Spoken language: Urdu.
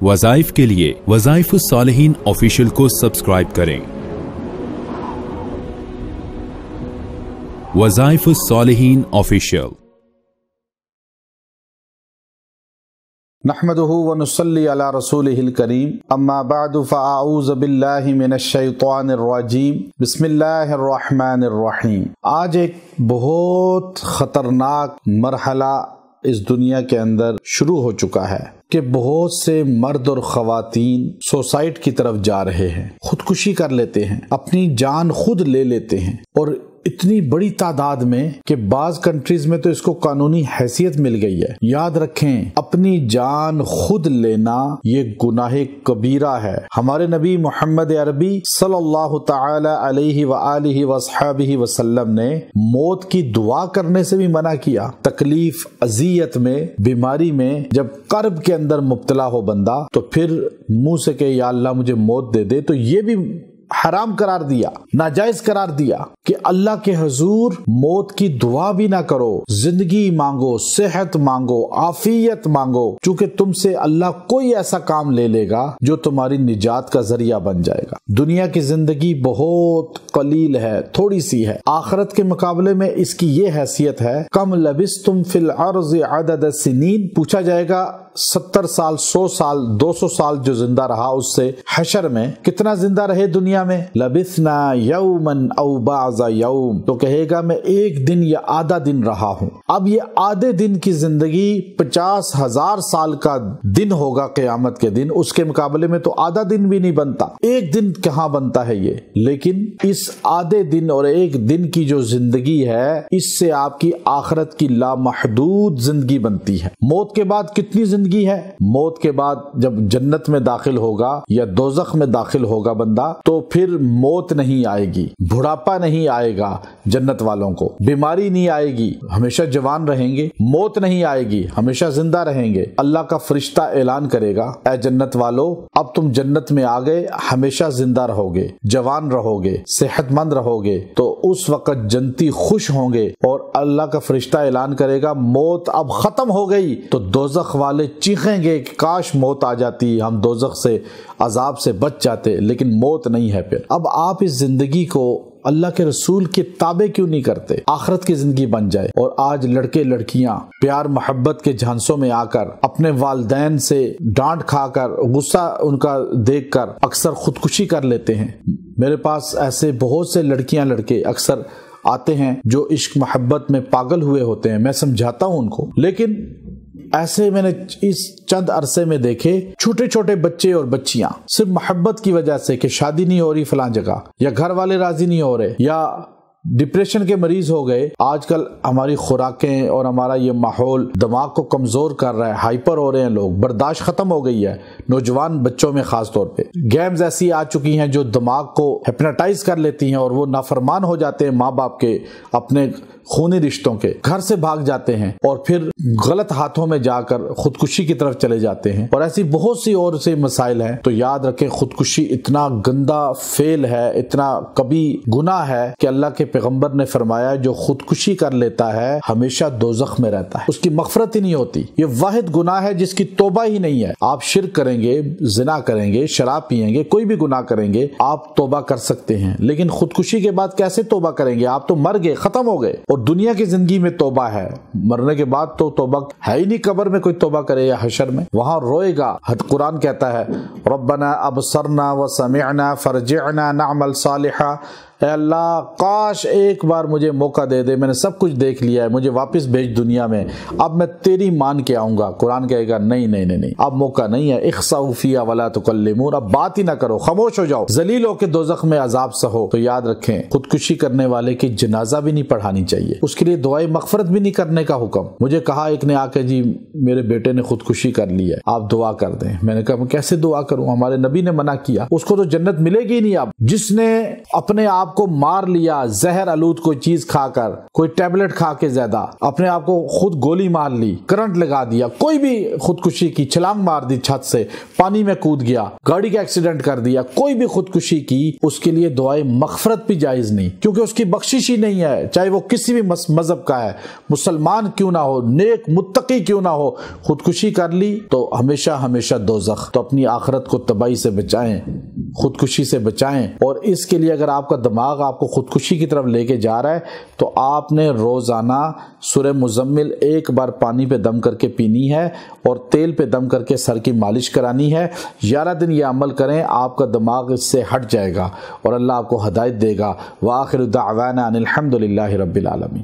وظائف کے لیے وظائف الصالحین آفیشیل کو سبسکرائب کریں۔ وظائف الصالحین آفیشیل۔ نحمده ونصلي على رسوله الكريم اما بعد فاعوذ بالله من الشیطان الرجیم بسم اللہ الرحمن الرحیم۔ آج ایک بہت خطرناک مرحلہ اس دنیا کے اندر شروع ہو چکا ہے کہ بہت سے مرد اور خواتین سوسائڈ کی طرف جا رہے ہیں، خودکشی کر لیتے ہیں، اپنی جان خود لے لیتے ہیں، اور اتنی بڑی تعداد میں کہ بعض کنٹریز میں تو اس کو قانونی حیثیت مل گئی ہے۔ یاد رکھیں، اپنی جان خود لینا یہ گناہ کبیرہ ہے۔ ہمارے نبی محمد عربی صلی اللہ تعالی علیہ وآلہ وصحبہ وسلم نے موت کی دعا کرنے سے بھی منع کیا۔ تکلیف، اذیت میں، بیماری میں جب کرب کے اندر مبتلا ہو بندہ تو پھر منہ سے کہ یا اللہ مجھے موت دے دے، تو یہ بھی حرام قرار دیا، ناجائز قرار دیا کہ اللہ کے حضور موت کی دعا بھی نہ کرو، زندگی مانگو، صحت مانگو، عافیت مانگو، چونکہ تم سے اللہ کوئی ایسا کام لے لے گا جو تمہاری نجات کا ذریعہ بن جائے گا۔ دنیا کی زندگی بہت قلیل ہے، تھوڑی سی ہے۔ آخرت کے مقابلے میں اس کی یہ حیثیت ہے، کم لبثتم فی الارض عدد السنین، پوچھا جائے گا 70 سال، 100 سال، 200 سال جو زندہ رہا اس سے حشر میں کتنا زندہ رہے دنیا میں؟ لبثنا یوما او بعض یوم، تو کہے گا میں ایک دن یا آدھا دن رہا ہوں۔ اب یہ آدھے دن کی زندگی 50,000 سال کا دن ہوگا قیامت کے دن، اس کے مقابلے میں تو آدھا دن بھی نہیں بنتا، ایک دن کہاں بنتا ہے یہ۔ لیکن اس آدھے دن اور ایک دن کی جو زندگی ہے اس سے آپ کی آخرت کی لامحدود زندگی بنتی ہے۔ موت کے بعد کتنی زندگی ہے؟ موت کے بعد جب جنت میں داخل ہوگا یا دوزخ میں داخل ہوگا بندہ تو پھر موت نہیں آئے گی، بڑھاپا نہیں آئے گا جنت والوں کو، بیماری نہیں آئے گی، ہمیشہ جوان رہیں گے، موت نہیں آئے گی، ہمیشہ زندہ رہیں گے۔ اللہ کا فرشتہ اعلان کرے گا، اے جنت والو اب تم جنت میں آ گئے، ہمیشہ زندہ رہو گے، جوان رہو گے، صحت مند رہو گے۔ تو اس وقت جنتی خوش ہوں گے اور اللہ کا فرشتہ اعلان کرے گا موت اب ختم ہو گئی، تو دوزخ والے چیخیں گے کہ کاش موت آ جاتی، ہم دوزخ سے عذاب سے بچ جاتے، لیکن موت نہیں ہے۔ پھر اب آپ اس زندگی کو اللہ کے رسول کے تابع کیوں نہیں کرتے؟ آخرت کی زندگی بن جائے۔ اور آج لڑکے لڑکیاں پیار محبت کے جھانسوں میں آ کر اپنے والدین سے ڈانٹ کھا کر، غصہ ان کا دیکھ کر اکثر خودکشی کر لیتے ہیں۔ میرے پاس ایسے بہت سے لڑکیاں لڑکے اکثر آتے ہیں جو عشق محبت میں پاگل ہوئے ہوتے ہیں، میں سمجھاتا ہوں ان کو، لیکن ایسے میں نے اس چند عرصے میں دیکھے چھوٹے چھوٹے بچے اور بچیاں صرف محبت کی وجہ سے کہ شادی نہیں ہو رہی فلاں جگہ، یا گھر والے راضی نہیں ہو رہے، یا ڈپریشن کے مریض ہو گئے۔ آج کل ہماری خوراکیں اور ہمارا یہ ماحول دماغ کو کمزور کر رہا ہے، ہائپر ہو رہے ہیں لوگ، برداشت ختم ہو گئی ہے نوجوان بچوں میں خاص طور پہ۔ گیمز ایسی آ چکی ہیں جو دماغ کو ہپناٹائز کر لیتی ہیں اور وہ نافرمان ہو جاتے ہیں ماں باپ کے، اپنے خونی رشتوں کے، گھر سے بھاگ جاتے ہیں اور پھر غلط ہاتھوں میں جا کر خودکشی کی طرف چلے جاتے ہیں، اور ایسی بہت سی اور سے مسائل ہیں۔ تو یاد رکھیں خودکشی اتنا گندا فعل ہے، اتنا کبھی گناہ ہے کہ اللہ کے پیغمبر نے فرمایا جو خودکشی کر لیتا ہے ہمیشہ دوزخ میں رہتا ہے، اس کی مغفرت ہی نہیں ہوتی۔ یہ واحد گناہ ہے جس کی توبہ ہی نہیں ہے۔ آپ شرک کریں گے، زنا کریں گے، شراب پیئیں گے، کوئی بھی گناہ کریں گے، آپ توبہ کر سکتے ہیں، لیکن خودکشی کے بعد کیسے توبہ کریں گے؟ آپ تو مر گئے، ختم ہو گئے۔ اور دنیا کی زندگی میں توبہ ہے، مرنے کے بعد تو توبہ ہے ہی نہیں۔ قبر میں کوئی توبہ کرے یا حشر میں، وہاں روئے گا۔ قرآن کہتا ہے ربنا ابصرنا وسمعنا فرجعنا نعمل صالحا، اے اللہ کاش ایک بار مجھے موقع دے دے، میں نے سب کچھ دیکھ لیا ہے، مجھے واپس بھیج دنیا میں، اب میں تیری مان کے آؤں گا۔ قرآن کہے گا نہیں نہیں نہیں نہیں، اب موقع نہیں ہے، اخسؤوا فیہا ولا تکلمون، اب بات ہی نہ کرو، خاموش ہو جاؤ، ذلیل ہو کے دوزخ میں عذاب سہو۔ تو یاد رکھیں خودکشی کرنے والے کی جنازہ بھی نہیں پڑھانی چاہیے، اس کے لیے دعائے مغفرت بھی نہیں کرنے کا حکم۔ مجھے کہا ایک نے آ کے جی میرے بیٹے نے خودکشی کر لی ہے، آپ دعا کر دیں۔ میں نے کہا میں کیسے دعا کروں، ہمارے نبی نے منع کیا، اس کو تو جنت ملے گی نہیں۔ اب جس نے اپنے آپ آپ کو مار لیا زہر آلود کوئی چیز کھا کر، کوئی ٹیبلٹ کھا کے زیادہ، اپنے آپ کو خود گولی مار لی، کرنٹ لگا دیا، کوئی بھی خودکشی کی، چھلانگ مار دی چھت سے، پانی میں کود گیا، گاڑی کا ایکسیڈنٹ کر دیا، کوئی بھی خودکشی کی، اس کے لیے دعائے مغفرت بھی جائز نہیں، کیونکہ اس کی بخشش ہی نہیں ہے، چاہے وہ کسی بھی مذہب کا ہے، مسلمان کیوں نہ ہو، نیک متقی کیوں نہ ہو، خودکشی کر لی تو ہمیشہ ہمیشہ دوزخ۔ تو اپنی آخرت کو تباہی سے بچائیں، خودکشی سے بچائیں، اور اس کے لیے اگر آپ کا دماغ آپ کو خودکشی کی طرف لے کے جا رہا ہے تو آپ نے روزانہ سورہ مزمل 1 بار پانی پہ دم کر کے پینی ہے اور تیل پہ دم کر کے سر کی مالش کرانی ہے۔ 11 دن یہ عمل کریں، آپ کا دماغ اس سے ہٹ جائے گا اور اللہ آپ کو ہدایت دے گا۔ وآخر دعوانا ان الحمد للہ رب العالمین۔